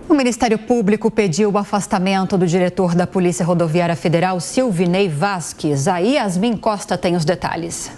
O Ministério Público pediu o afastamento do diretor da Polícia Rodoviária Federal, Silvinei Vasques. A Yasmin Costa tem os detalhes.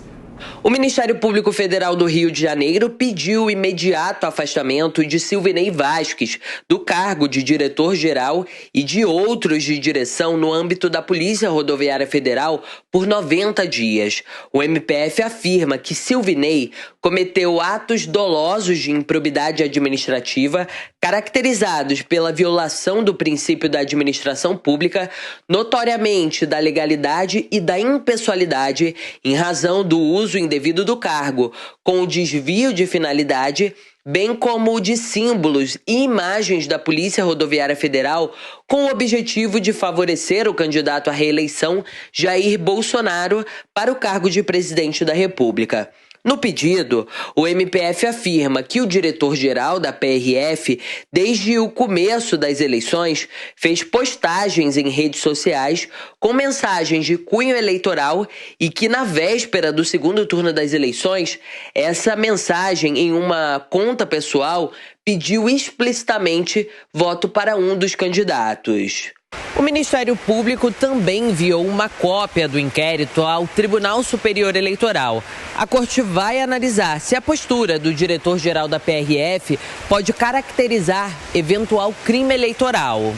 O Ministério Público Federal do Rio de Janeiro pediu o imediato afastamento de Silvinei Vasques do cargo de diretor-geral e de outros de direção no âmbito da Polícia Rodoviária Federal por 90 dias. O MPF afirma que Silvinei cometeu atos dolosos de improbidade administrativa caracterizados pela violação do princípio da administração pública, notoriamente da legalidade e da impessoalidade, em razão do uso indevido do cargo, com o desvio de finalidade, bem como o de símbolos e imagens da Polícia Rodoviária Federal, com o objetivo de favorecer o candidato à reeleição Jair Bolsonaro para o cargo de presidente da República. No pedido, o MPF afirma que o diretor-geral da PRF, desde o começo das eleições, fez postagens em redes sociais com mensagens de cunho eleitoral e que, na véspera do segundo turno das eleições, essa mensagem em uma conta pessoal pediu explicitamente voto para um dos candidatos. O Ministério Público também enviou uma cópia do inquérito ao Tribunal Superior Eleitoral. A corte vai analisar se a postura do diretor-geral da PRF pode caracterizar eventual crime eleitoral.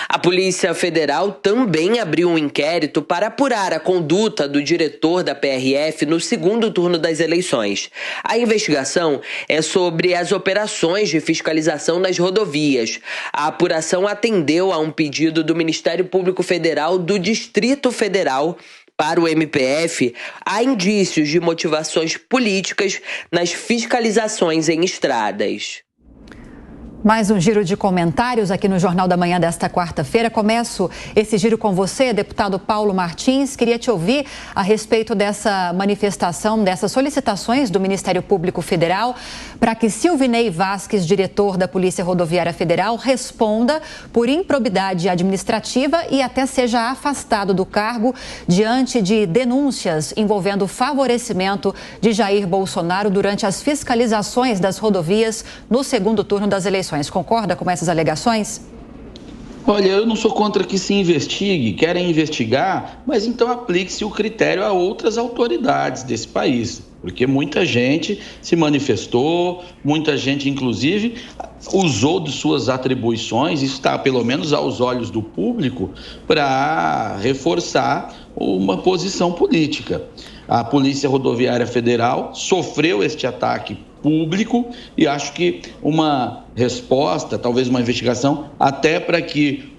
A Polícia Federal também abriu um inquérito para apurar a conduta do diretor da PRF no segundo turno das eleições. A investigação é sobre as operações de fiscalização nas rodovias. A apuração atendeu a um pedido do Ministério Público Federal do Distrito Federal. Para o MPF, há indícios de motivações políticas nas fiscalizações em estradas. Mais um giro de comentários aqui no Jornal da Manhã desta quarta-feira. Começo esse giro com você, deputado Paulo Martins. Queria te ouvir a respeito dessa manifestação, dessas solicitações do Ministério Público Federal para que Silvinei Vasques, diretor da Polícia Rodoviária Federal, responda por improbidade administrativa e até seja afastado do cargo diante de denúncias envolvendo favorecimento de Jair Bolsonaro durante as fiscalizações das rodovias no segundo turno das eleições. Concorda com essas alegações? Olha, eu não sou contra que se investigue, querem investigar, mas então aplique-se o critério a outras autoridades desse país, porque muita gente se manifestou, muita gente, inclusive, usou de suas atribuições, está pelo menos aos olhos do público, para reforçar uma posição política. A Polícia Rodoviária Federal sofreu este ataque público e acho que uma resposta, talvez uma investigação, até para que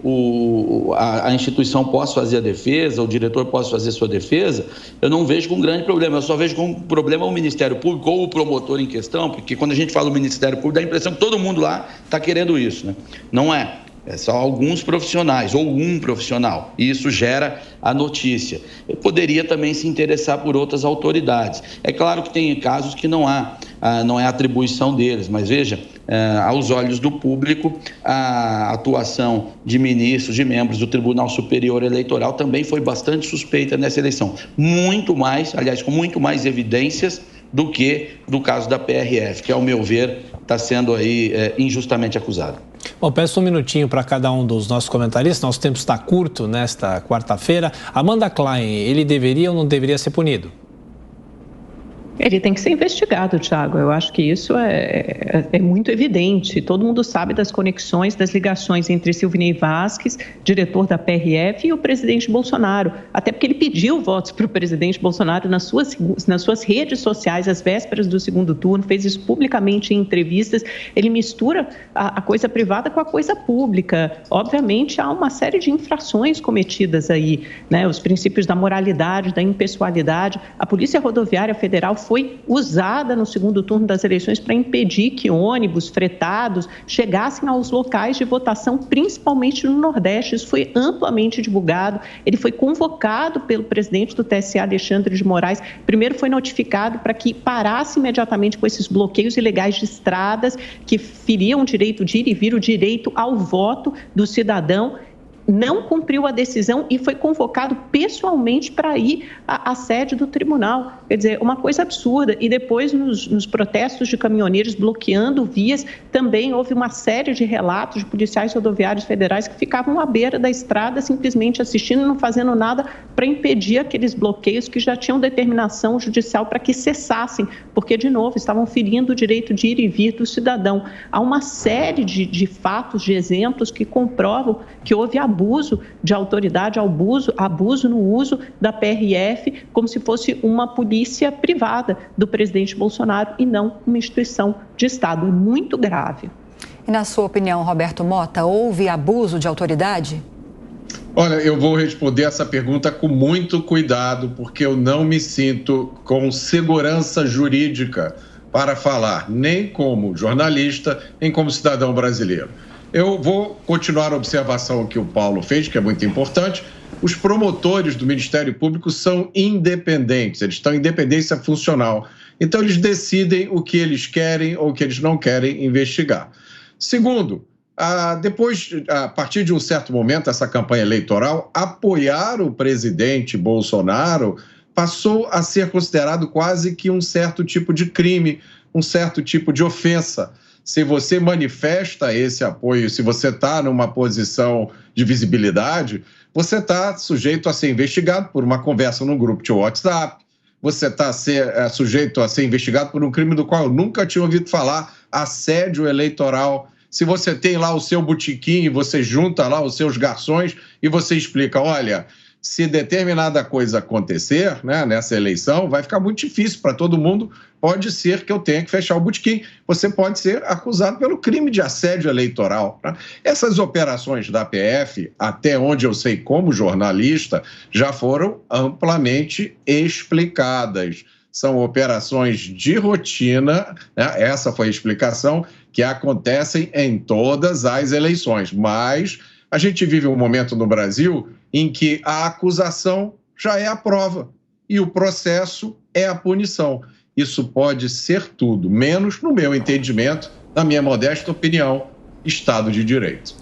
a instituição possa fazer a defesa, o diretor possa fazer sua defesa, eu não vejo com grande problema. Eu só vejo com problema o Ministério Público ou o promotor em questão, porque quando a gente fala do Ministério Público, dá a impressão que todo mundo lá está querendo isso, né? Não é. É só alguns profissionais, ou um profissional, e isso gera a notícia. Eu poderia também se interessar por outras autoridades. É claro que tem casos que não é atribuição deles, mas veja, aos olhos do público, a atuação de ministros, de membros do Tribunal Superior Eleitoral também foi bastante suspeita nessa eleição. Muito mais, aliás, com muito mais evidências do que do caso da PRF, que, ao meu ver, está sendo aí injustamente acusado. Bom, peço um minutinho para cada um dos nossos comentaristas. Nosso tempo está curto nesta quarta-feira. Amanda Klein, ele deveria ou não deveria ser punido? Ele tem que ser investigado, Thiago. Eu acho que isso é muito evidente. Todo mundo sabe das conexões, das ligações entre Silvinei Vasques, diretor da PRF, e o presidente Bolsonaro. Até porque ele pediu votos para o presidente Bolsonaro nas suas redes sociais, às vésperas do segundo turno, fez isso publicamente em entrevistas. Ele mistura a coisa privada com a coisa pública. Obviamente, há uma série de infrações cometidas aí, né? Os princípios da moralidade, da impessoalidade. A Polícia Rodoviária Federal foi usada no segundo turno das eleições para impedir que ônibus fretados chegassem aos locais de votação, principalmente no Nordeste. Isso foi amplamente divulgado. Ele foi convocado pelo presidente do TSE, Alexandre de Moraes. Primeiro foi notificado para que parasse imediatamente com esses bloqueios ilegais de estradas que feriam o direito de ir e vir, o direito ao voto do cidadão. não cumpriu a decisão e foi convocado pessoalmente para ir à sede do tribunal. Quer dizer, uma coisa absurda. E depois, nos protestos de caminhoneiros bloqueando vias, também houve uma série de relatos de policiais rodoviários federais que ficavam à beira da estrada, simplesmente assistindo e não fazendo nada para impedir aqueles bloqueios que já tinham determinação judicial para que cessassem, porque, de novo, estavam ferindo o direito de ir e vir do cidadão. Há uma série de fatos, de exemplos que comprovam que houve abuso de autoridade, abuso no uso da PRF como se fosse uma polícia privada do presidente Bolsonaro e não uma instituição de Estado. Muito grave. E na sua opinião, Roberto Mota, houve abuso de autoridade? Olha, eu vou responder essa pergunta com muito cuidado, porque eu não me sinto com segurança jurídica para falar, nem como jornalista, nem como cidadão brasileiro. Eu vou continuar a observação que o Paulo fez, que é muito importante. Os promotores do Ministério Público são independentes, eles estão em independência funcional. Então, eles decidem o que eles querem ou o que eles não querem investigar. Segundo, a partir de um certo momento, essa campanha eleitoral, apoiar o presidente Bolsonaro passou a ser considerado quase que um certo tipo de crime, um certo tipo de ofensa. Se você manifesta esse apoio, se você está numa posição de visibilidade, você está sujeito a ser investigado por uma conversa num grupo de WhatsApp, você está sujeito a ser investigado por um crime do qual eu nunca tinha ouvido falar, assédio eleitoral. Se você tem lá o seu botequim, você junta lá os seus garçons e você explica, olha, se determinada coisa acontecer, né, nessa eleição, vai ficar muito difícil para todo mundo. Pode ser que eu tenha que fechar o botequim. Você pode ser acusado pelo crime de assédio eleitoral. Né? Essas operações da PF, até onde eu sei como jornalista, já foram amplamente explicadas. São operações de rotina, né? Essa foi a explicação, que acontecem em todas as eleições. Mas a gente vive um momento no Brasil em que a acusação já é a prova e o processo é a punição. Isso pode ser tudo, menos, no meu entendimento, na minha modesta opinião, Estado de Direito.